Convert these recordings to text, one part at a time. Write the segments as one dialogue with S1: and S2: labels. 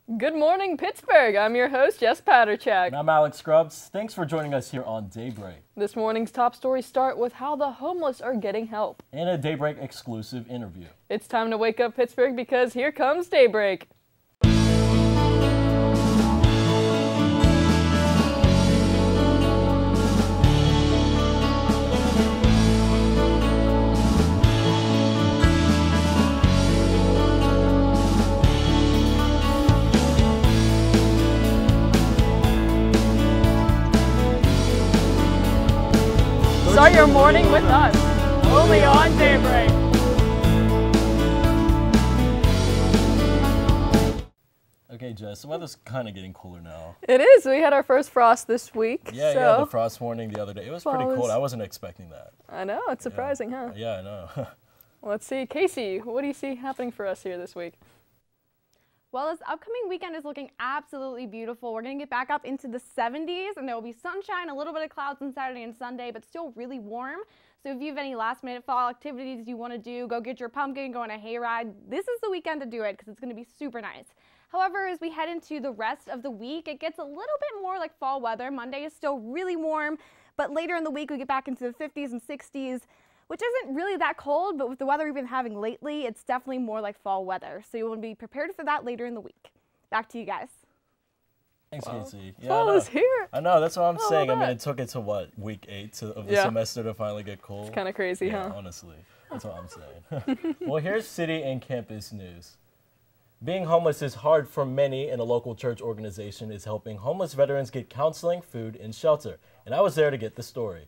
S1: Good morning, Pittsburgh. I'm your host, Jess Paterchak.
S2: And I'm Alex Scrubs. Thanks for joining us here on Daybreak.
S1: This morning's top stories start with how the homeless are getting help.
S2: And a Daybreak exclusive interview.
S1: It's time to wake up, Pittsburgh, because here comes Daybreak. Start your morning with us, only on Daybreak.
S2: Okay, Jess, the weather's kind of getting cooler now.
S1: It is. We had our first frost this week.
S2: Yeah, the frost warning the other day. It was pretty cold. I wasn't expecting that.
S1: I know. It's surprising, huh?
S2: Yeah, I know.
S1: Let's see. Casey, what do you see happening for us here this week?
S3: Well, this upcoming weekend is looking absolutely beautiful. We're going to get back up into the 70s, and there will be sunshine, a little bit of clouds on Saturday and Sunday, but still really warm. So if you have any last-minute fall activities you want to do, go get your pumpkin, go on a hayride, this is the weekend to do it because it's going to be super nice. However, as we head into the rest of the week, it gets a little bit more like fall weather. Monday is still really warm, but later in the week we get back into the 50s and 60s. Which isn't really that cold, but with the weather we've been having lately, it's definitely more like fall weather. So you want to be prepared for that later in the week. Back to you guys.
S2: Thanks, Casey. Yeah,
S1: fall is here.
S2: I know, that's what I'm saying. I mean, it took it to what, week 8 of the semester to finally get cold?
S1: It's kind of crazy, huh?
S2: Honestly, that's what I'm saying. Well, here's city and campus news. Being homeless is hard for many, and a local church organization is helping homeless veterans get counseling, food, and shelter. And I was there to get the story.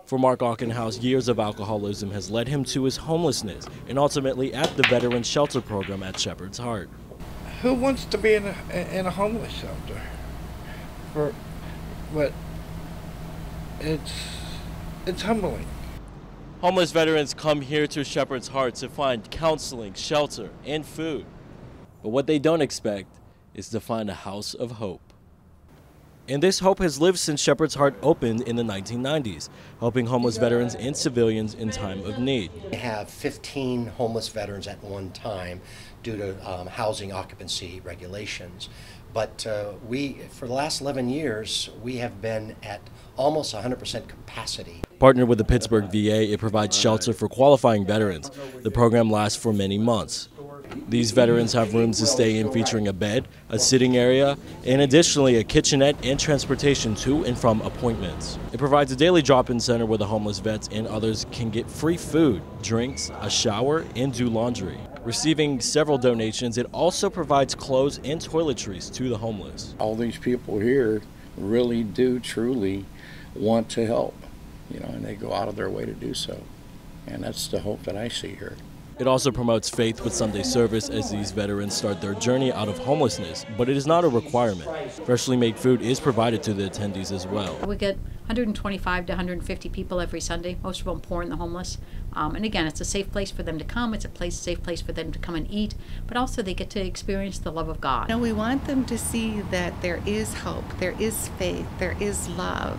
S2: For Mark Auchenhouse, years of alcoholism has led him to his homelessness and ultimately at the Veteran Shelter Program at Shepherd's Heart.
S4: Who wants to be in a homeless shelter? But it's humbling.
S2: Homeless veterans come here to Shepherd's Heart to find counseling, shelter, and food. But what they don't expect is to find a house of hope. And this hope has lived since Shepherd's Heart opened in the 1990s, helping homeless veterans and civilians in time of need.
S5: We have 15 homeless veterans at one time due to housing occupancy regulations. But for the last 11 years, we have been at almost 100% capacity.
S2: Partnered with the Pittsburgh VA, it provides shelter for qualifying veterans. The program lasts for many months. These veterans have rooms to stay in featuring a bed, a sitting area, and additionally a kitchenette and transportation to and from appointments. It provides a daily drop-in center where the homeless vets and others can get free food, drinks, a shower, and do laundry. Receiving several donations, it also provides clothes and toiletries to the homeless.
S4: All these people here really do truly want to help, and they go out of their way to do so. And that's the hope that I see here.
S2: It also promotes faith with Sunday service as these veterans start their journey out of homelessness, but it is not a requirement. Freshly made food is provided to the attendees as well.
S6: We get 125 to 150 people every Sunday, most of them poor and the homeless. And again, it's a safe place for them to come. It's a safe place for them to come and eat, but also they get to experience the love of God.
S7: We want them to see that there is hope, there is faith, there is love,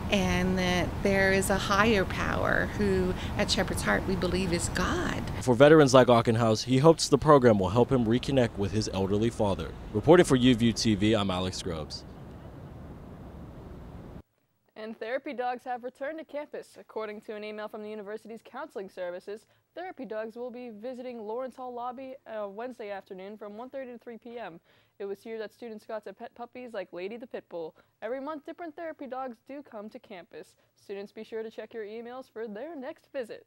S7: and that there is a higher power who, at Shepherd's Heart, we believe is God.
S2: For veterans like Auchenhouse, he hopes the program will help him reconnect with his elderly father. Reporting for UView TV, I'm Alex Scrubs.
S1: And therapy dogs have returned to campus. According to an email from the university's counseling services, therapy dogs will be visiting Lawrence Hall lobby Wednesday afternoon from 1:30 to 3 p.m. It was here that students got to pet puppies like Lady the Pit Bull. Every month, different therapy dogs do come to campus. Students, be sure to check your emails for their next visit.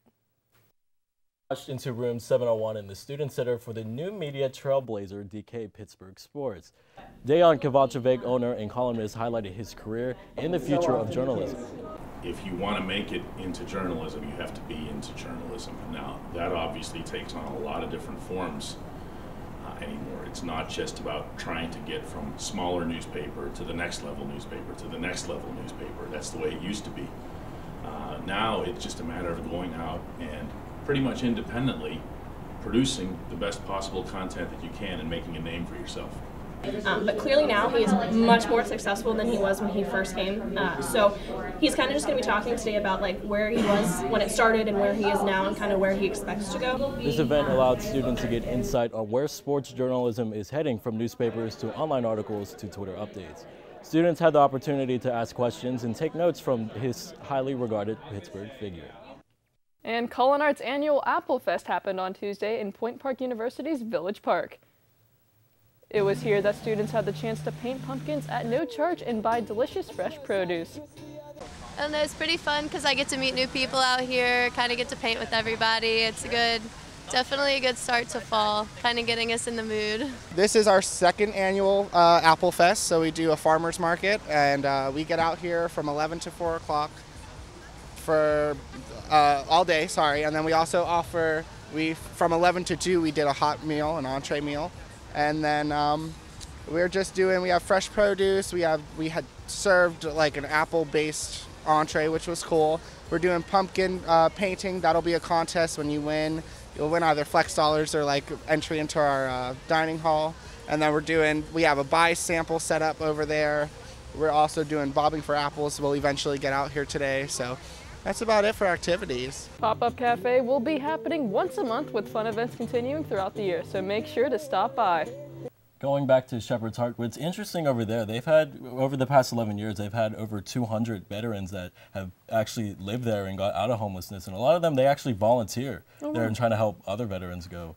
S2: Into room 701 in the Student Center for the new media trailblazer DK Pittsburgh Sports. Dejan Kovacevic, owner and columnist, highlighted his career and the future of journalism.
S8: If you want to make it into journalism, you have to be into journalism. Now, that obviously takes on a lot of different forms anymore. It's not just about trying to get from smaller newspaper to the next level newspaper to the next level newspaper. That's the way it used to be. Now it's just a matter of going out and pretty much independently producing the best possible content that you can and making a name for yourself.
S9: But clearly now he is much more successful than he was when he first came. So he's kind of just going to be talking today about like where he was when it started and where he is now and kind of where he expects to go.
S2: This event allowed students to get insight on where sports journalism is heading, from newspapers to online articles to Twitter updates. Students had the opportunity to ask questions and take notes from his highly regarded Pittsburgh figure.
S1: And Culinart's annual Apple Fest happened on Tuesday in Point Park University's Village Park. It was here that students had the chance to paint pumpkins at no charge and buy delicious fresh produce.
S10: I don't know, it's pretty fun because I get to meet new people out here, kind of get to paint with everybody. It's definitely a good start to fall, kind of getting us in the mood.
S11: This is our second annual Apple Fest, so we do a farmer's market, and we get out here from 11 to 4 o'clock for all day, and then we also offer, from 11 to 2 we did a hot meal, an entree meal, and then we have fresh produce, we had served like an apple-based entree, which was cool. We're doing pumpkin painting. That'll be a contest. When you win, you'll win either flex dollars or like entry into our dining hall. And then we have a buy sample set up over there. We're also doing bobbing for apples. We'll eventually get out here today. So that's about it for activities.
S1: Pop-Up Cafe will be happening once a month with fun events continuing throughout the year, so make sure to stop by.
S2: Going back to Shepherd's Heart, what's interesting over there, they've had, over the past 11 years, they've had over 200 veterans that have actually lived there and got out of homelessness. And a lot of them, they actually volunteer there and trying to help other veterans go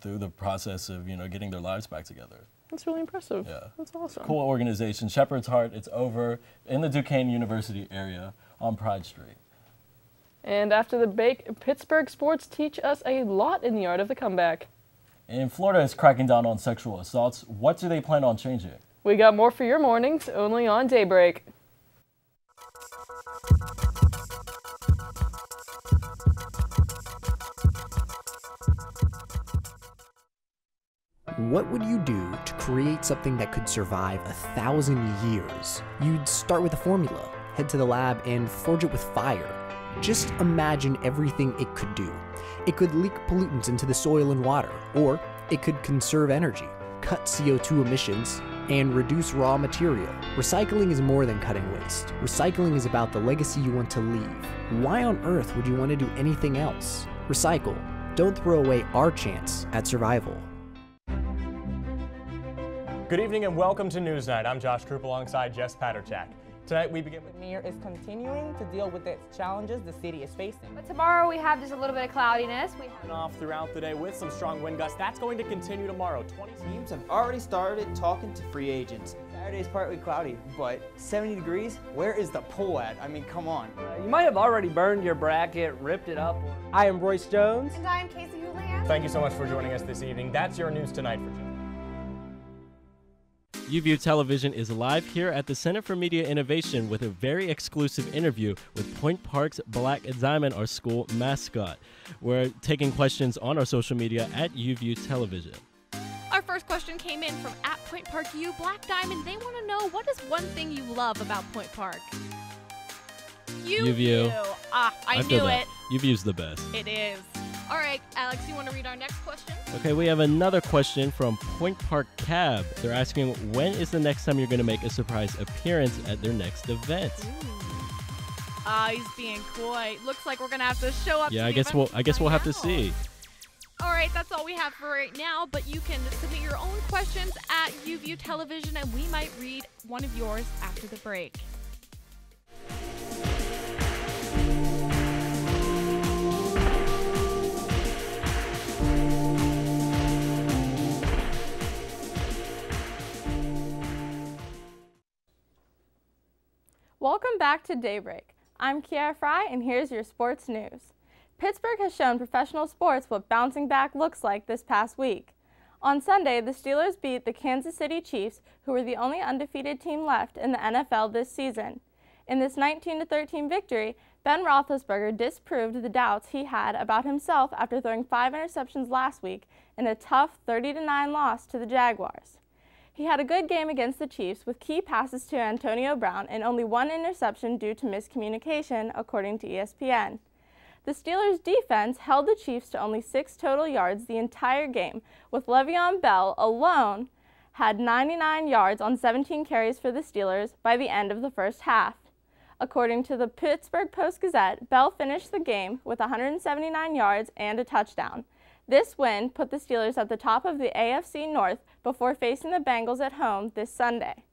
S2: through the process of, getting their lives back together.
S1: That's really impressive.
S2: Yeah.
S1: That's awesome.
S2: Cool organization. Shepherd's Heart, it's over in the Duquesne University area on Pride Street.
S1: And after the break, Pittsburgh sports teach us a lot in the art of the comeback.
S2: And Florida is cracking down on sexual assaults. What do they plan on changing?
S1: We got more for your mornings, only on Daybreak.
S12: What would you do to create something that could survive 1,000 years? You'd start with a formula, head to the lab, and forge it with fire. Just imagine everything it could do. It could leak pollutants into the soil and water, or it could conserve energy, cut CO2 emissions, and reduce raw material. Recycling is more than cutting waste. Recycling is about the legacy you want to leave. Why on earth would you want to do anything else? Recycle. Don't throw away our chance at survival.
S13: Good evening and welcome to Newsnight. I'm Josh Krupp alongside Jess Paterchak. Tonight we begin with
S14: the mayor is continuing to deal with the challenges the city is facing.
S3: But tomorrow we have just a little bit of cloudiness. We
S13: have off throughout the day with some strong wind gusts. That's going to continue tomorrow. 20
S15: teams have already started talking to free agents. Saturday is partly cloudy, but 70 degrees, where is the pool at? I mean, come on.
S16: You might have already burned your bracket, ripped it up.
S14: I am Royce Jones.
S3: And I am Casey Houlihan.
S13: Thank you so much for joining us this evening. That's your news tonight for today.
S2: UView Television is live here at the Center for Media Innovation with a very exclusive interview with Point Park's Black Diamond, our school mascot. We're taking questions on our social media at UView Television.
S17: Our first question came in from @PointParkU Black Diamond. They want to know, what is one thing you love about Point Park?
S2: UView.
S17: I knew it.
S2: UView's the best.
S17: It is. All right, Alex, you want to read our next question?
S2: Okay, we have another question from Point Park Cab. They're asking, when is the next time you're going to make a surprise appearance at their next event?
S17: He's being coy. Looks like we're going to have to show up.
S2: Yeah, I guess we'll have to see.
S17: All right, that's all we have for right now, but you can submit your own questions at UView Television, and we might read one of yours after the break.
S3: Welcome back to Daybreak. I'm Kiara Fry, and here's your sports news. Pittsburgh has shown professional sports what bouncing back looks like this past week. On Sunday, the Steelers beat the Kansas City Chiefs, who were the only undefeated team left in the NFL this season. In this 19-13 victory, Ben Roethlisberger disproved the doubts he had about himself after throwing 5 interceptions last week in a tough 30-9 loss to the Jaguars. He had a good game against the Chiefs with key passes to Antonio Brown and only 1 interception due to miscommunication, according to ESPN. The Steelers' defense held the Chiefs to only 6 total yards the entire game, with Le'Veon Bell alone
S18: had 99 yards on 17 carries for the Steelers by the end of the first half. According to the Pittsburgh Post-Gazette, Bell finished the game with 179 yards and a touchdown. This win put the Steelers at the top of the AFC North before facing the Bengals at home this Sunday.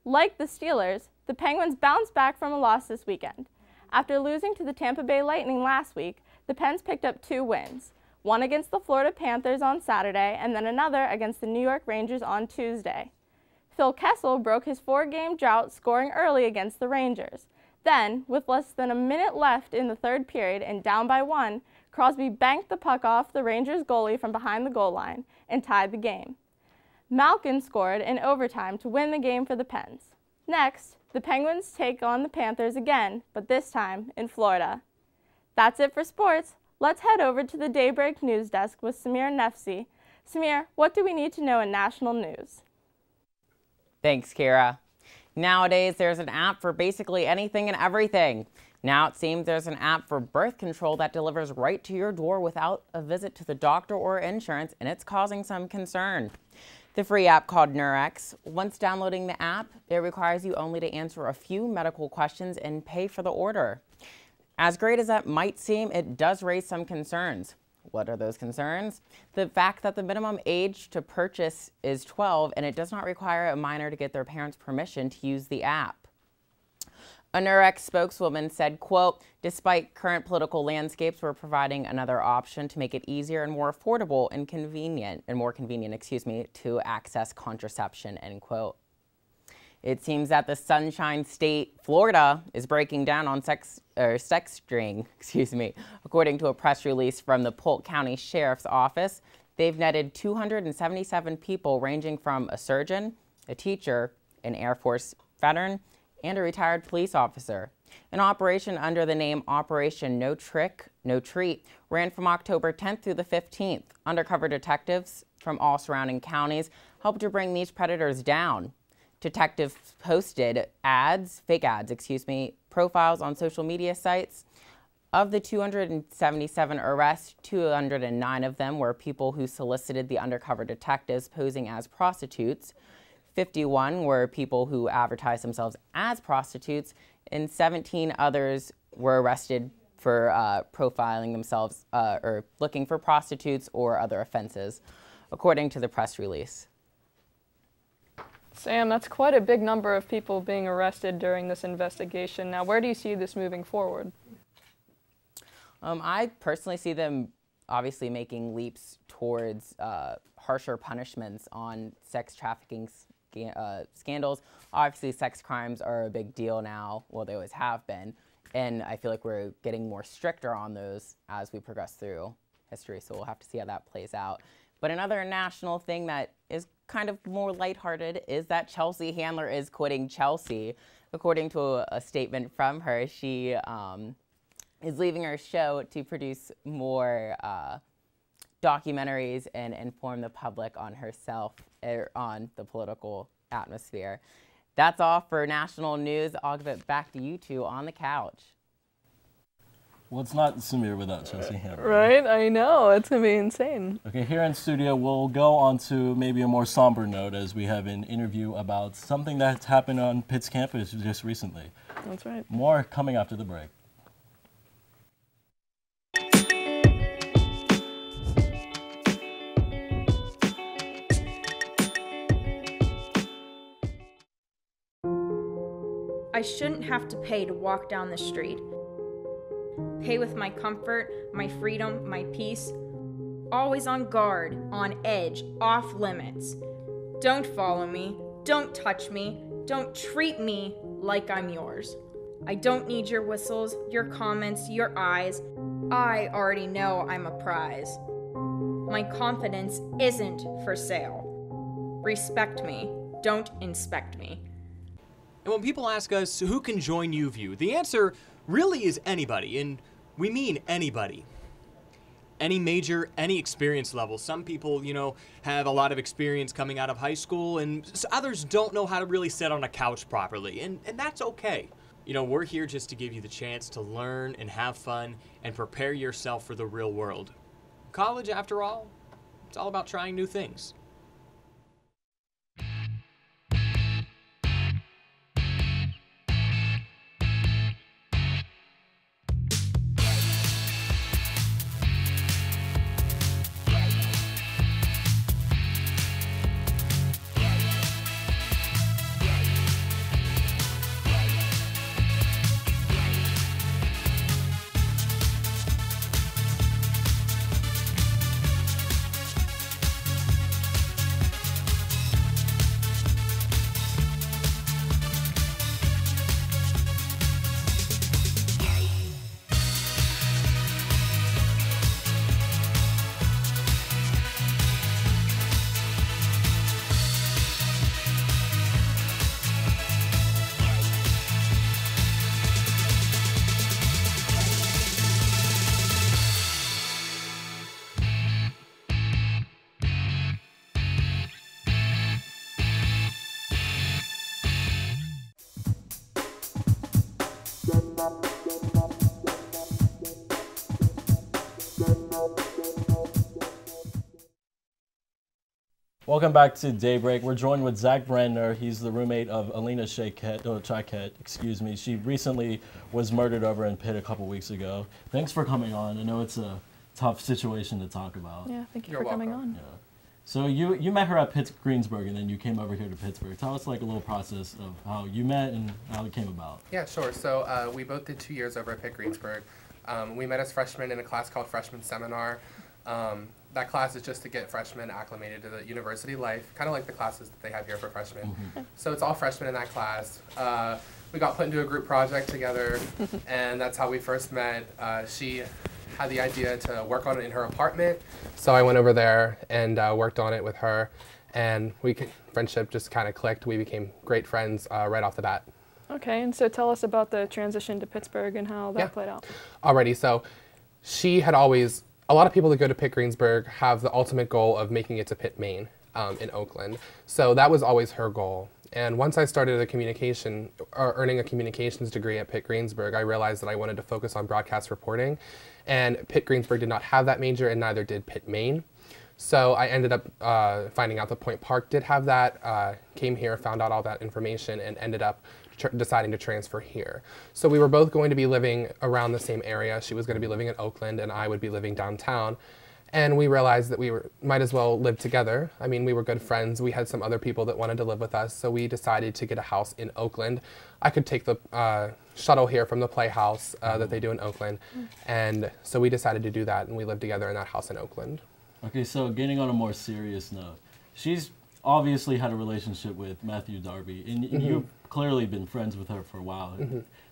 S18: Like the Steelers, the Penguins bounced back from a loss this weekend. After losing to the Tampa Bay Lightning last week, the Pens picked up 2 wins, one against the Florida Panthers on Saturday and then another against the New York Rangers on Tuesday. Phil Kessel broke his 4-game drought scoring early against the Rangers. Then, with less than a minute left in the third period and down by 1, Crosby banked the puck off the Rangers goalie from behind the goal line and tied the game. Malkin scored in overtime to win the game for the Pens. Next, the Penguins take on the Panthers again, but this time in Florida. That's it for sports. Let's head over to the Daybreak news desk with Samir Nefsi. Samir, what do we need to know in national news?
S19: Thanks, Kira. Nowadays, there's an app for basically anything and everything. Now it seems there's an app for birth control that delivers right to your door without a visit to the doctor or insurance, and it's causing some concern. The free app called Nurex, once downloading the app, it requires you only to answer a few medical questions and pay for the order. As great as that might seem, it does raise some concerns. What are those concerns? The fact that the minimum age to purchase is 12 and it does not require a minor to get their parents' permission to use the app. A Nurex spokeswoman said, quote, despite current political landscapes, we're providing another option to make it easier and more affordable and more convenient, to access contraception, end quote. It seems that the Sunshine State, Florida, is breaking down on sexting. According to a press release from the Polk County Sheriff's Office, they've netted 277 people ranging from a surgeon, a teacher, an Air Force veteran, and a retired police officer. An operation under the name Operation No Trick, No Treat ran from October 10th through the 15th. Undercover detectives from all surrounding counties helped to bring these predators down. Detectives posted fake ads, profiles on social media sites. Of the 277 arrests, 209 of them were people who solicited the undercover detectives posing as prostitutes. 51 were people who advertised themselves as prostitutes, and 17 others were arrested for profiling themselves or looking for prostitutes or other offenses, according to the press release.
S1: Sam, that's quite a big number of people being arrested during this investigation. Now, where do you see this moving forward?
S19: I personally see them obviously making leaps towards harsher punishments on sex trafficking scandals. Obviously, sex crimes are a big deal now. Well, they always have been. And I feel like we're getting more stricter on those as we progress through history. So we'll have to see how that plays out. But another national thing that is kind of more lighthearted is that Chelsea Handler is quitting Chelsea. According to a statement from her, she is leaving her show to produce more documentaries and inform the public on herself, on the political atmosphere. That's all for national news. I'll give it back to you two on the couch.
S2: Well, it's not Samir without Chelsea Handler.
S1: Right, I know. It's going to be insane.
S2: Okay, here in studio, we'll go on to maybe a more somber note as we have an interview about something that's happened on Pitt's campus just recently.
S1: That's right.
S2: More coming after the break.
S20: I shouldn't have to pay to walk down the street. Pay with my comfort, my freedom, my peace. Always on guard, on edge, off limits. Don't follow me, don't touch me, don't treat me like I'm yours. I don't need your whistles, your comments, your eyes. I already know I'm a prize. My confidence isn't for sale. Respect me, don't inspect me.
S13: And when people ask us who can join UView, the answer really is anybody, and we mean anybody. Any major, any experience level. Some people, have a lot of experience coming out of high school, and others don't know how to really sit on a couch properly, and that's okay. We're here just to give you the chance to learn and have fun and prepare yourself for the real world. College, after all, it's all about trying new things.
S2: Welcome back to Daybreak. We're joined with Zach Brandner. He's the roommate of Alina Chiquette, excuse me. She recently was murdered over in Pitt a couple weeks ago. Thanks for coming on. I know it's a tough situation to talk about.
S1: Yeah, thank you for coming on.
S2: Yeah. So you met her at Greensburg, and then you came over here to Pittsburgh. Tell us like a little process of how you met and how it came about.
S21: Yeah, sure. So we both did 2 years over at Pitt Greensburg. We met as freshmen in a class called Freshman Seminar. That class is just to get freshmen acclimated to the university life, kind of like the classes that they have here for freshmen.
S2: Mm-hmm.
S21: So it's all freshmen in that class. We got put into a group project together, and that's how we first met. She had the idea to work on it in her apartment, so I went over there and worked on it with her, and friendship just kind of clicked. We became great friends right off the bat.
S1: Okay, and so tell us about the transition to Pittsburgh and how that played out.
S21: Alrighty, so she had always, a lot of people that go to Pitt Greensburg have the ultimate goal of making it to Pitt, Maine in Oakland. So that was always her goal. And once I started earning a communications degree at Pitt Greensburg, I realized that I wanted to focus on broadcast reporting. And Pitt Greensburg did not have that major, and neither did Pitt, Maine. So I ended up finding out that Point Park did have that, came here, found out all that information, and ended up deciding to transfer here. So we were both going to be living around the same area. She was going to be living in Oakland, and I would be living downtown. And we realized that we might as well live together. I mean, we were good friends. We had some other people that wanted to live with us, so we decided to get a house in Oakland. I could take the shuttle here from the Playhouse that they do in Oakland, and so we decided to do that, and we lived together in that house in Oakland.
S2: Okay, so getting on a more serious note, she's obviously had a relationship with Matthew Darby, and you've clearly been friends with her for a while.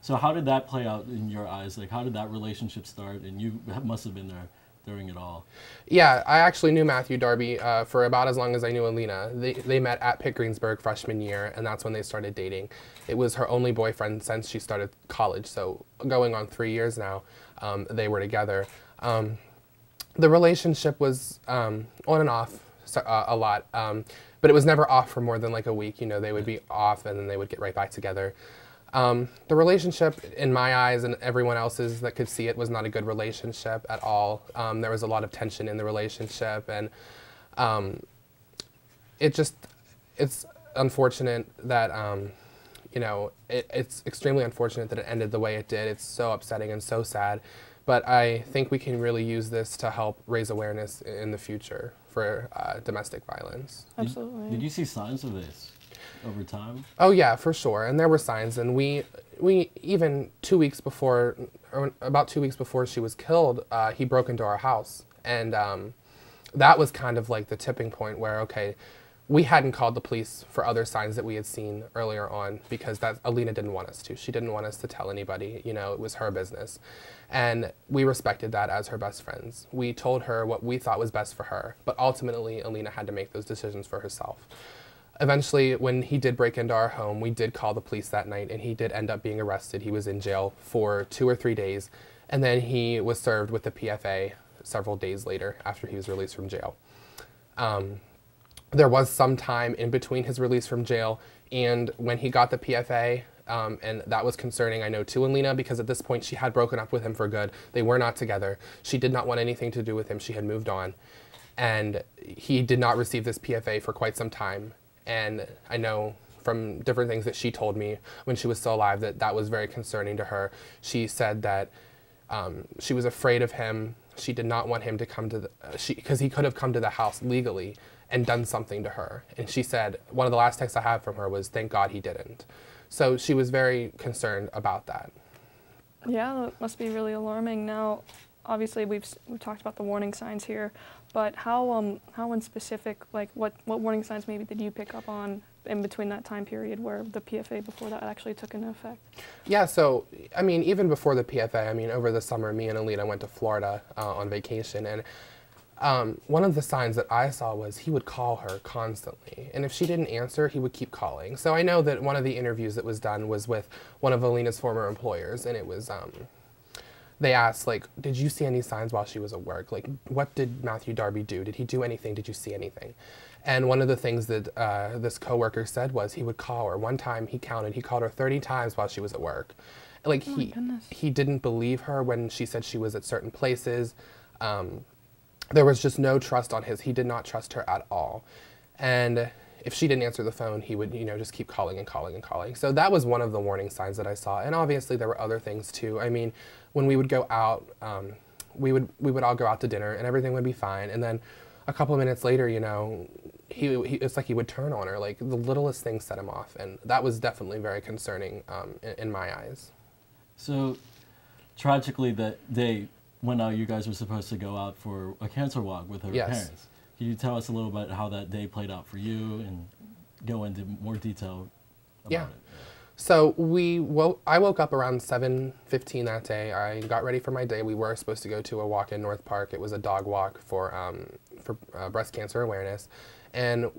S2: So how did that play out in your eyes? Like, how did that relationship start? And you must have been there during it all.
S21: Yeah, I actually knew Matthew Darby for about as long as I knew Alina. They met at Pitt Greensburg freshman year, and that's when they started dating. It was her only boyfriend since she started college, so going on 3 years now, they were together. The relationship was on and off a lot, but it was never off for more than like a week. You know, they would be off and then they would get right back together. The relationship, in my eyes and everyone else's that could see it, was not a good relationship at all. There was a lot of tension in the relationship, and it's unfortunate that, you know, it's extremely unfortunate that it ended the way it did. It's so upsetting and so sad. But I think we can really use this to help raise awareness in the future for domestic violence.
S1: Absolutely.
S2: Did you see signs of this over time?
S21: Oh yeah, for sure. And there were signs. And we even 2 weeks before, or about 2 weeks before she was killed, he broke into our house. And that was kind of like the tipping point where, okay, we hadn't called the police for other signs that we had seen earlier on because Alina didn't want us to. She didn't want us to tell anybody. You know, it was her business. And we respected that as her best friends. We told her what we thought was best for her, but ultimately Alina had to make those decisions for herself. Eventually, when he did break into our home, we did call the police that night, and he did end up being arrested. He was in jail for 2 or 3 days, and then he was served with the PFA several days later after he was released from jail. There was some time in between his release from jail and when he got the PFA, and that was concerning, I know, to Alina, because at this point she had broken up with him for good. They were not together. She did not want anything to do with him. She had moved on. And he did not receive this PFA for quite some time. And I know from different things that she told me when she was still alive that that was very concerning to her. She said that she was afraid of him. She did not want him to come to because he could have come to the house legally and done something to her. And she said, one of the last texts I have from her was, "Thank God he didn't." So she was very concerned about that.
S1: Yeah, that must be really alarming. Now, obviously we've talked about the warning signs here, but how in specific, like what warning signs maybe did you pick up on in between that time period where the PFA before that actually took into effect?
S21: Yeah, so, I mean, even before the PFA, I mean, over the summer, me and Alina went to Florida on vacation, and one of the signs that I saw was he would call her constantly, and if she didn't answer, he would keep calling. So I know that one of the interviews that was done was with one of Alina's former employers, and it was, they asked, like, did you see any signs while she was at work? Like, what did Matthew Darby do? Did he do anything? Did you see anything? And one of the things that this coworker said was he would call her. One time he counted, he called her 30 times while she was at work. Like, he didn't believe her when she said she was at certain places. There was just no trust on he did not trust her at all. And if she didn't answer the phone, he would, just keep calling and calling and calling. So that was one of the warning signs that I saw. And obviously there were other things too. I mean, when we would go out, we would all go out to dinner and everything would be fine. And then a couple of minutes later, it's like he would turn on her. Like the littlest thing set him off. And that was definitely very concerning in my eyes.
S2: So tragically that day when you guys were supposed to go out for a cancer walk with her parents. Can you tell us a little bit how that day played out for you and go into more detail about it?
S21: So I woke up around 7:15 that day. I got ready for my day. We were supposed to go to a walk in North Park. It was a dog walk for breast cancer awareness. And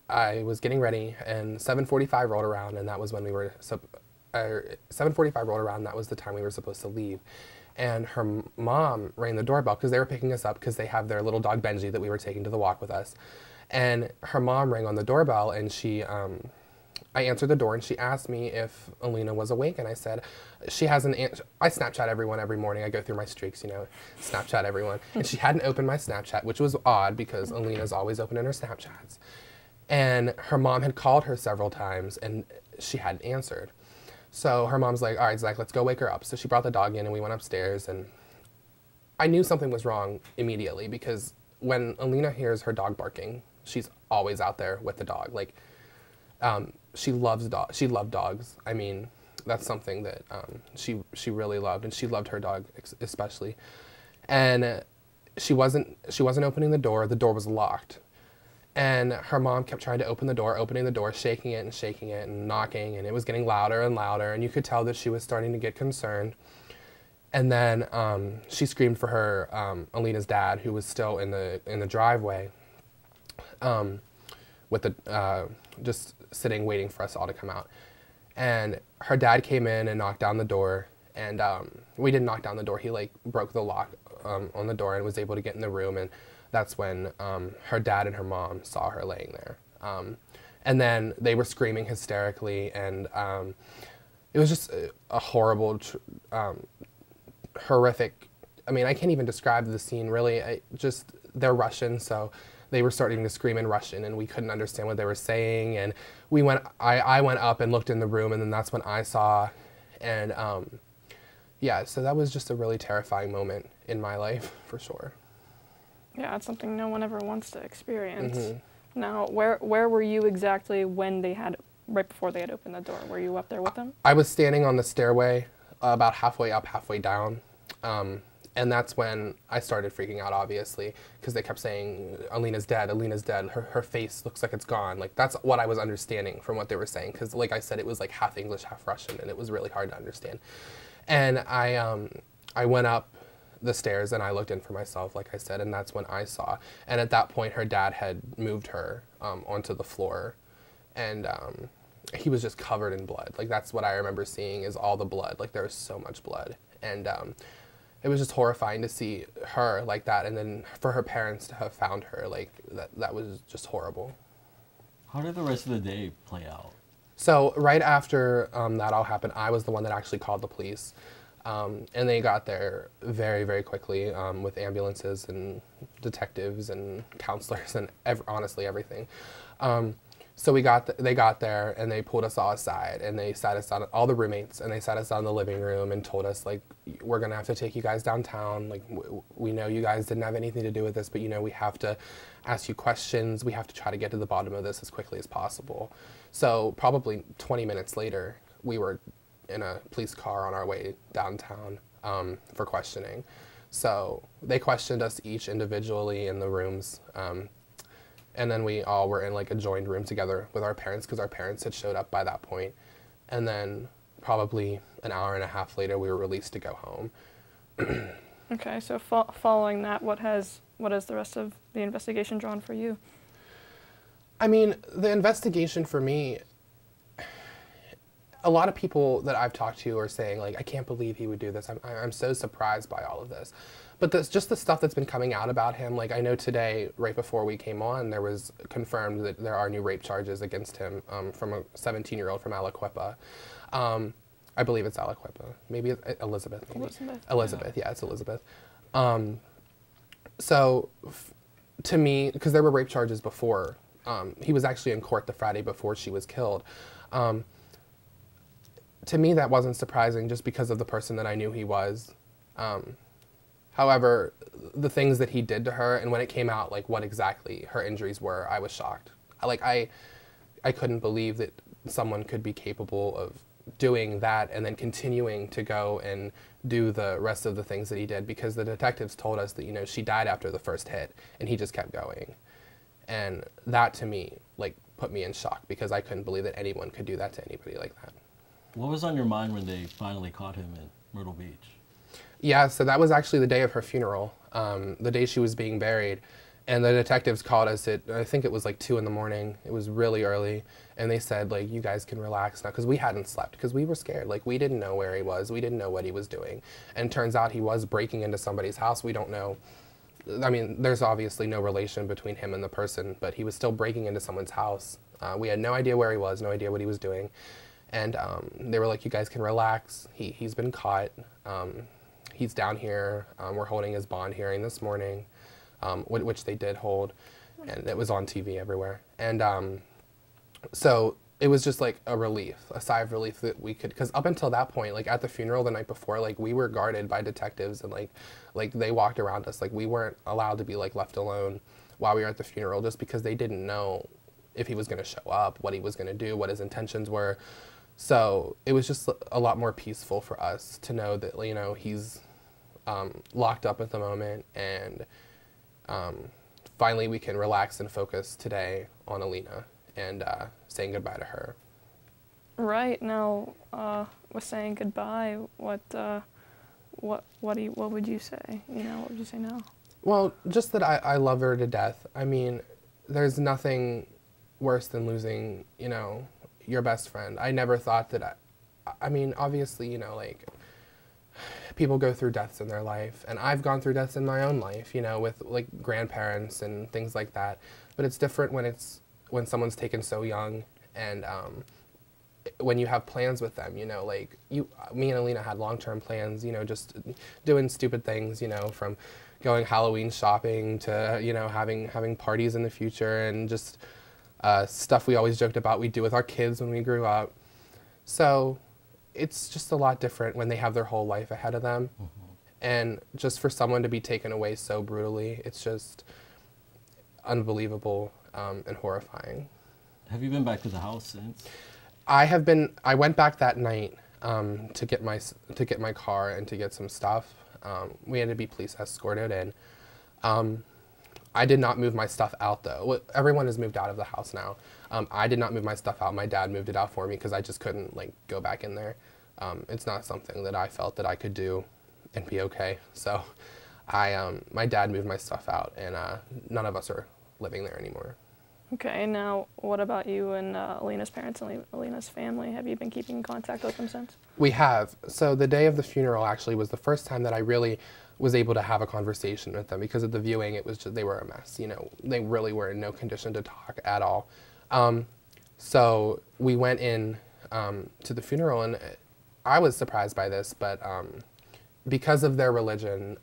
S21: I was getting ready and 7:45 rolled around and that was when 7:45 rolled around, that was the time we were supposed to leave. And her mom rang the doorbell because they were picking us up because they have their little dog Benji that we were taking to the walk with us. And her mom rang on the doorbell and I answered the door and she asked me if Alina was awake and I said, she hasn't I Snapchat everyone every morning. I go through my streaks, Snapchat everyone. And she hadn't opened my Snapchat, which was odd because Alina's always opening her Snapchats. And her mom had called her several times and she hadn't answered. So her mom's like, all right, Zach, let's go wake her up. So she brought the dog in and we went upstairs and I knew something was wrong immediately because when Alina hears her dog barking, she's always out there with the dog. Like, she loves dogs. She loved dogs. I mean, that's something that she really loved, and she loved her dog especially. And she wasn't opening the door. The door was locked. And her mom kept trying to opening the door, shaking it and knocking, and it was getting louder and louder, and you could tell that she was starting to get concerned. And then she screamed for her Alina's dad, who was still in the driveway, with the just sitting waiting for us all to come out. And her dad came in and knocked down the door, and we didn't knock down the door. He broke the lock on the door and was able to get in the room, and that's when her dad and her mom saw her laying there. And then they were screaming hysterically, and it was just a horrible, horrific, I mean, I can't even describe the scene really. They're Russian, so they were starting to scream in Russian and we couldn't understand what they were saying. And I went up and looked in the room, and then that's when I saw, and yeah, so that was just a really terrifying moment in my life, for sure.
S1: Yeah, it's something no one ever wants to experience.
S21: Mm-hmm.
S1: Now, where were you exactly when right before they had opened the door? Were you up there with them?
S21: I was standing on the stairway, about halfway up, halfway down. And that's when I started freaking out, obviously, because they kept saying, Alina's dead, her face looks like it's gone. Like, that's what I was understanding from what they were saying, because like I said, it was like half English, half Russian, and it was really hard to understand. And I went up the stairs and I looked in for myself, like I said, and that's when I saw. And at that point, her dad had moved her onto the floor, and he was just covered in blood. Like, that's what I remember seeing, is all the blood. Like, there was so much blood. And it was just horrifying to see her like that, and then for her parents to have found her, like, that was just horrible.
S2: How did the rest of the day play out?
S21: So right after that all happened, I was the one that actually called the police. And they got there very, very quickly with ambulances and detectives and counselors and honestly everything. So they got there and they pulled us all aside and they sat us down, all the roommates, and they sat us down in the living room and told us, like, we're gonna have to take you guys downtown. Like, we know you guys didn't have anything to do with this, but we have to ask you questions. We have to try to get to the bottom of this as quickly as possible. So probably 20 minutes later, we were in a police car on our way downtown for questioning. So they questioned us each individually in the rooms. And then we all were in like a joined room together with our parents, because our parents had showed up by that point. And then probably an hour and a half later, we were released to go home.
S1: Okay, so following that, what has the rest of the investigation drawn for you?
S21: I mean, the investigation for me, a lot of people that I've talked to are saying, like, I can't believe he would do this. I'm so surprised by all of this. But just the stuff that's been coming out about him, like, I know today, right before we came on, there was confirmed that there are new rape charges against him from a 17-year-old from Aliquippa. I believe it's Aliquippa. Maybe it's Elizabeth. Maybe. Elizabeth, yeah, it's Elizabeth. So to me, because there were rape charges before he was actually in court the Friday before she was killed. To me, that wasn't surprising just because of the person that I knew he was. However, the things that he did to her, and when it came out, like, what exactly her injuries were, I was shocked. Like, I couldn't believe that someone could be capable of doing that and then continuing to go and do the rest of the things that he did, because the detectives told us that, you know, she died after the first hit, and he just kept going. And that, to me, like, put me in shock, because I couldn't believe that anyone could do that to anybody like that.
S2: What was on your mind when they finally caught him in Myrtle Beach?
S21: Yeah, so that was actually the day of her funeral, the day she was being buried. And the detectives called us at, I think it was like 2 in the morning. It was really early. And they said, like, you guys can relax now, because we hadn't slept, because we were scared. Like, we didn't know where he was. We didn't know what he was doing. And turns out he was breaking into somebody's house. We don't know. I mean, there's obviously no relation between him and the person, but he was still breaking into someone's house. We had no idea where he was, no idea what he was doing. And they were like, you guys can relax. He's been caught. He's down here. We're holding his bond hearing this morning, which they did hold, and it was on TV everywhere. And so it was just like a relief, a sigh of relief that we could, because up until that point, like at the funeral the night before, like we were guarded by detectives, and like they walked around us. Like we weren't allowed to be like left alone while we were at the funeral, just because they didn't know if he was going to show up, what he was going to do, what his intentions were. So it was just a lot more peaceful for us to know that, you know, he's locked up at the moment, and finally we can relax and focus today on Alina and saying goodbye to her.
S1: Right now, we're saying goodbye. What would you say? You know, what would you say now?
S21: Well, just that I love her to death. I mean, there's nothing worse than losing, you know, your best friend. I never thought that I mean, obviously, you know, like, people go through deaths in their life, and I've gone through deaths in my own life, you know, with like grandparents and things like that. But it's different when someone's taken so young, and when you have plans with them, you know, like me and Alina had long-term plans, you know, just doing stupid things, you know, from going Halloween shopping to, you know, having parties in the future, and just stuff we always joked about we'd do with our kids when we grew up. So it's just a lot different when they have their whole life ahead of them. Mm-hmm. And just for someone to be taken away so brutally, it's just unbelievable and horrifying.
S2: Have you been back to the house since?
S21: I went back that night to get my car and to get some stuff. We had to be police escorted in. I did not move my stuff out, though. Everyone has moved out of the house now. I did not move my stuff out. My dad moved it out for me because I just couldn't like go back in there. It's not something that I felt that I could do and be okay. So my dad moved my stuff out, and none of us are living there anymore.
S1: Okay, now what about you and Alina's parents and Alina's family? Have you been keeping in contact with them since?
S21: We have. So the day of the funeral actually was the first time that I really was able to have a conversation with them, because at the viewing it was just, they were a mess. You know, they really were in no condition to talk at all. So we went in to the funeral, and I was surprised by this, but because of their religion,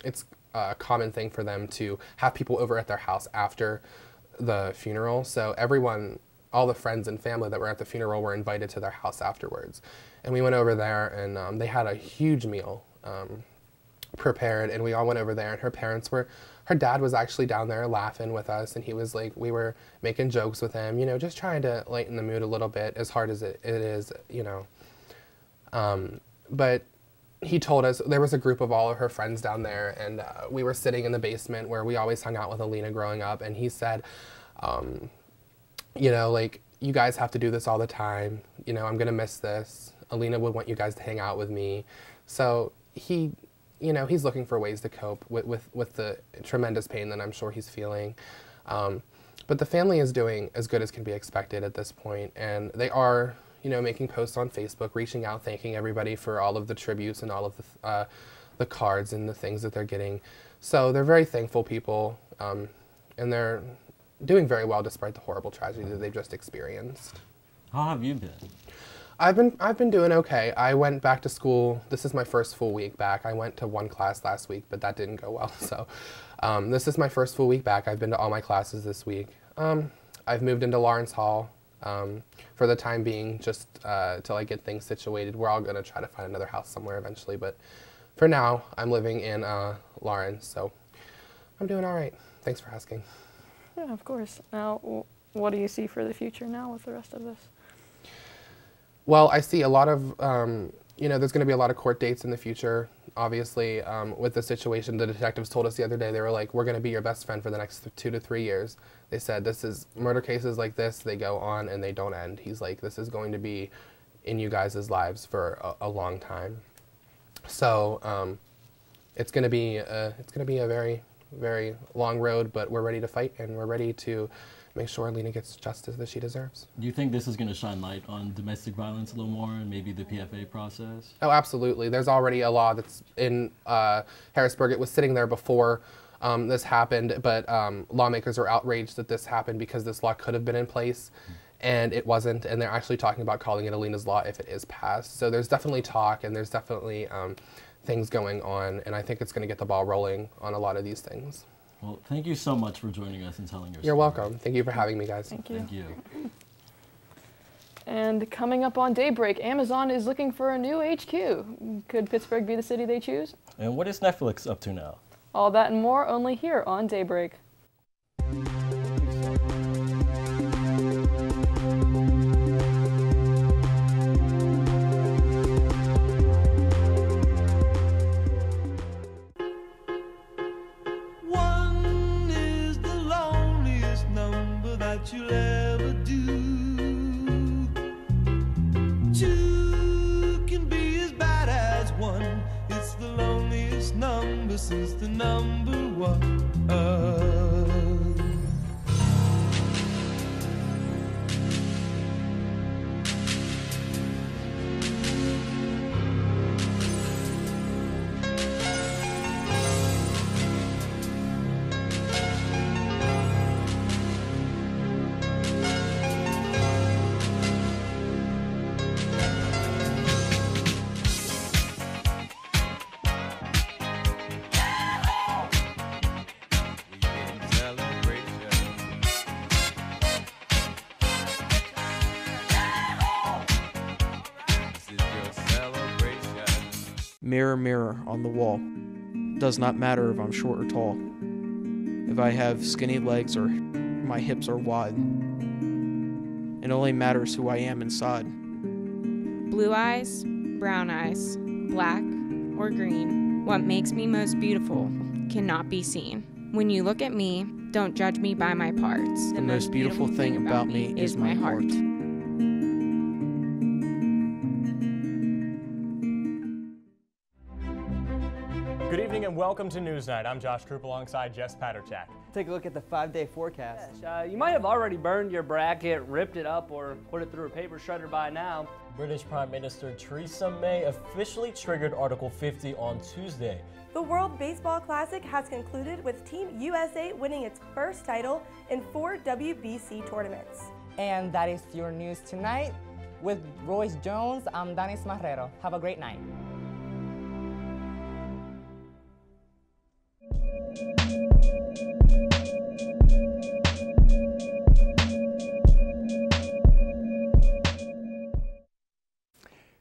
S21: it's a common thing for them to have people over at their house after the funeral. So everyone, all the friends and family that were at the funeral were invited to their house afterwards. And we went over there, and they had a huge meal prepared, and we all went over there, and her dad was actually down there laughing with us, and he was like, we were making jokes with him, you know, just trying to lighten the mood a little bit, as hard as it is, you know. But he told us there was a group of all of her friends down there, and we were sitting in the basement where we always hung out with Alina growing up, and he said, you know, like, you guys have to do this all the time, you know, I'm gonna miss this. Alina would want you guys to hang out with me. So he, you know, he's looking for ways to cope with the tremendous pain that I'm sure he's feeling. But the family is doing as good as can be expected at this point, and they are, you know, making posts on Facebook, reaching out, thanking everybody for all of the tributes and all of the cards and the things that they're getting. So they're very thankful people, and they're doing very well despite the horrible tragedy that they've just experienced.
S2: How have you been?
S21: I've been doing okay. I went back to school. This is my first full week back. I went to one class last week, but that didn't go well. So this is my first full week back. I've been to all my classes this week. I've moved into Lawrence Hall for the time being, just till I get things situated. We're all going to try to find another house somewhere eventually, but for now, I'm living in Lawrence, so I'm doing all right. Thanks for asking.
S1: Yeah, of course. Now, what do you see for the future now with the rest of this?
S21: Well, I see a lot of, you know, there's going to be a lot of court dates in the future. Obviously, with the situation, the detectives told us the other day, they were like, we're going to be your best friend for the next 2 to 3 years. They said, this is murder cases like this, they go on and they don't end. He's like, this is going to be in you guys' lives for a long time. So it's going to be a very, very long road, but we're ready to fight and we're ready to make sure Alina gets justice that she deserves.
S2: Do you think this is going to shine light on domestic violence a little more and maybe the PFA process?
S21: Oh, absolutely. There's already a law that's in Harrisburg. It was sitting there before this happened, but lawmakers are outraged that this happened because this law could have been in place and it wasn't, and they're actually talking about calling it Alina's law if it is passed. So there's definitely talk and there's definitely things going on, and I think it's going to get the ball rolling on a lot of these things.
S2: Well, thank you so much for joining us and telling your story.
S21: You're welcome. Thank you for having me, guys.
S1: Thank you.
S2: Thank you.
S1: And coming up on Daybreak, Amazon is looking for a new HQ. Could Pittsburgh be the city they choose?
S2: And what is Netflix up to now?
S1: All that and more only here on Daybreak.
S5: You'll ever do. 2 can be as bad as 1. It's the loneliest number since the number 1.
S22: Mirror, mirror on the wall. Does not matter if I'm short or tall. If I have skinny legs or my hips are wide. It only matters who I am inside.
S23: Blue eyes, brown eyes, black or green. What makes me most beautiful cannot be seen. When you look at me, don't judge me by my parts.
S22: The most beautiful thing about me is my heart.
S13: Good evening and welcome to Newsnight. I'm Josh Krupp alongside Jess Paterchak.
S14: Take a look at the 5-day forecast.
S16: Yes, you might have already burned your bracket, ripped it up, or put it through a paper shredder by now.
S2: British Prime Minister Theresa May officially triggered Article 50 on Tuesday.
S24: The World Baseball Classic has concluded with Team USA winning its first title in 4 WBC tournaments.
S14: And that is your news tonight. With Royce Jones, I'm Danis Marrero. Have a great night.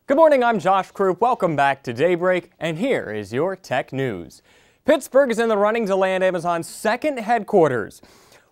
S13: Good morning, I'm Josh Krupp. Welcome back to Daybreak, and here is your tech news. Pittsburgh is in the running to land Amazon's second headquarters.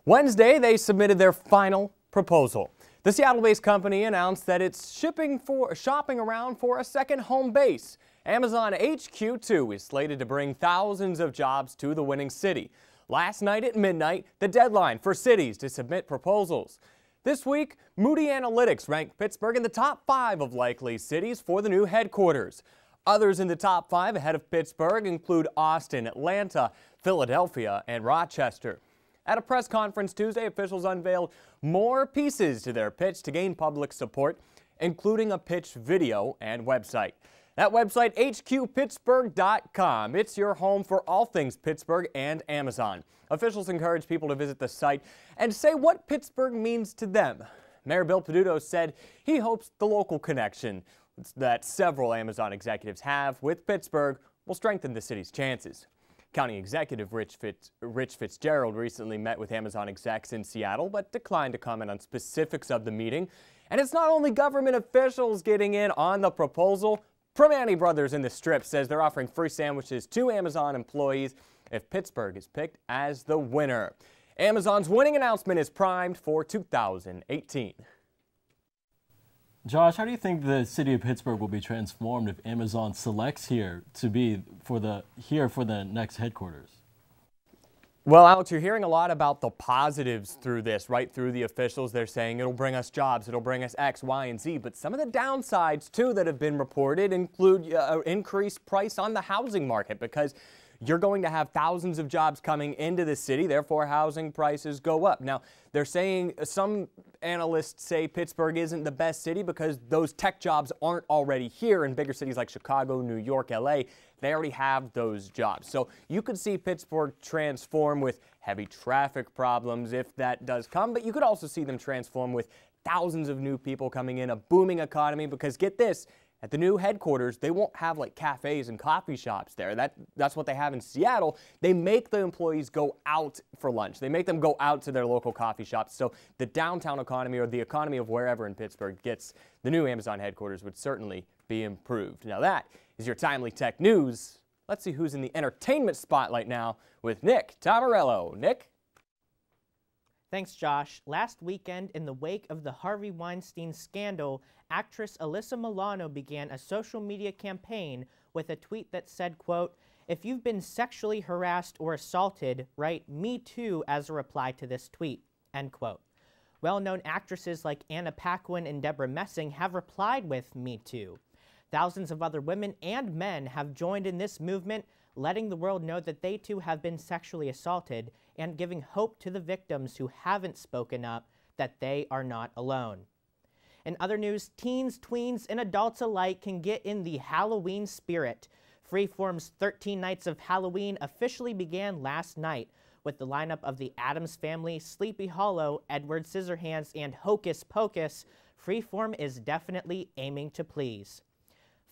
S13: Wednesday, they submitted their final proposal. The Seattle-based company announced that it's shopping around for a second home base. Amazon HQ2 is slated to bring thousands of jobs to the winning city. Last night at midnight, the deadline for cities to submit proposals. This week, Moody Analytics ranked Pittsburgh in the top 5 of likely cities for the new headquarters. Others in the top 5 ahead of Pittsburgh include Austin, Atlanta, Philadelphia, and Rochester. At a press conference Tuesday, officials unveiled more pieces to their pitch to gain public support, including a pitch video and website. That website, hqpittsburgh.com. It's your home for all things Pittsburgh and Amazon. Officials encourage people to visit the site and say what Pittsburgh means to them. Mayor Bill Peduto said he hopes the local connection that several Amazon executives have with Pittsburgh will strengthen the city's chances.
S4: County Executive Rich Fitzgerald recently met with Amazon execs in Seattle, but declined to comment on specifics of the meeting. And it's not only government officials getting in on the proposal. Primanti Brothers in the Strip says they're offering free sandwiches to Amazon employees if Pittsburgh is picked as the winner. Amazon's winning announcement is primed for 2018.
S2: Josh, how do you think the city of Pittsburgh will be transformed if Amazon selects here to be for the next headquarters?
S4: Well, Alex, you're hearing a lot about the positives through this, right through the officials. They're saying it'll bring us jobs, it'll bring us X, Y, and Z. But some of the downsides, too, that have been reported include increased price on the housing market, because you're going to have thousands of jobs coming into the city, therefore housing prices go up. Now, they're saying, some analysts say Pittsburgh isn't the best city because those tech jobs aren't already here. In bigger cities like Chicago, New York, LA, they already have those jobs. So you could see Pittsburgh transform with heavy traffic problems if that does come, but you could also see them transform with thousands of new people coming in, a booming economy, because get this, at the new headquarters, they won't have like cafes and coffee shops there. That's what they have in Seattle. They make the employees go out for lunch. They make them go out to their local coffee shops. So the downtown economy, or the economy of wherever in Pittsburgh gets the new Amazon headquarters, would certainly be improved. Now that is your timely tech news. Let's see who's in the entertainment spotlight now with Nick Tamarello. Nick?
S6: Thanks, Josh. Last weekend, in the wake of the Harvey Weinstein scandal, actress Alyssa Milano began a social media campaign with a tweet that said, quote, "If you've been sexually harassed or assaulted, write Me Too as a reply to this tweet," end quote. Well-known actresses like Anna Paquin and Deborah Messing have replied with Me Too. Thousands of other women and men have joined in this movement, letting the world know that they too have been sexually assaulted and giving hope to the victims who haven't spoken up that they are not alone. In other news, teens, tweens, and adults alike can get in the Halloween spirit. Freeform's 13 Nights of Halloween officially began last night with the lineup of the Addams Family, Sleepy Hollow, Edward Scissorhands, and Hocus Pocus. Freeform is definitely aiming to please.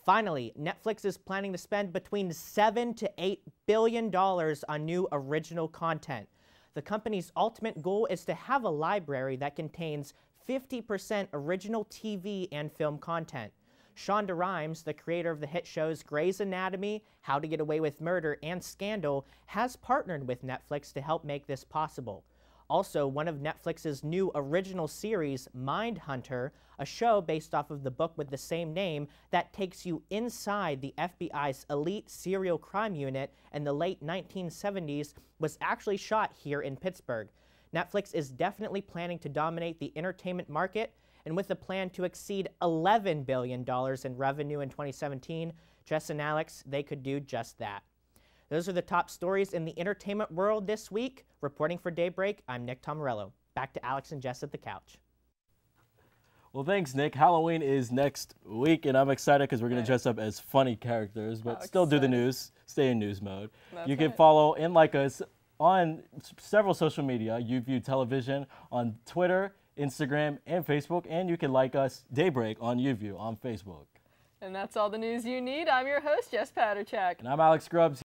S6: Finally, Netflix is planning to spend between $7 to $8 billion on new original content. The company's ultimate goal is to have a library that contains 50% original TV and film content. Shonda Rhimes, the creator of the hit shows Grey's Anatomy, How to Get Away with Murder, and Scandal, has partnered with Netflix to help make this possible. Also, one of Netflix's new original series, Mindhunter, a show based off of the book with the same name that takes you inside the FBI's elite serial crime unit in the late 1970s, was actually shot here in Pittsburgh. Netflix is definitely planning to dominate the entertainment market, and with a plan to exceed $11 billion in revenue in 2017, Jess and Alex, they could do just that. Those are the top stories in the entertainment world this week. Reporting for Daybreak, I'm Nick Tamarello. Back to Alex and Jess at the couch.
S2: Well, thanks, Nick. Halloween is next week, and I'm excited because we're going to dress up as funny characters, but still do the news, stay in news mode. You can follow and like us on several social media, YouView Television, on Twitter, Instagram, and Facebook, and you can like us, Daybreak, on YouView on Facebook.
S1: And that's all the news you need. I'm your host, Jess Paterchak.
S2: And I'm Alex Grubbs.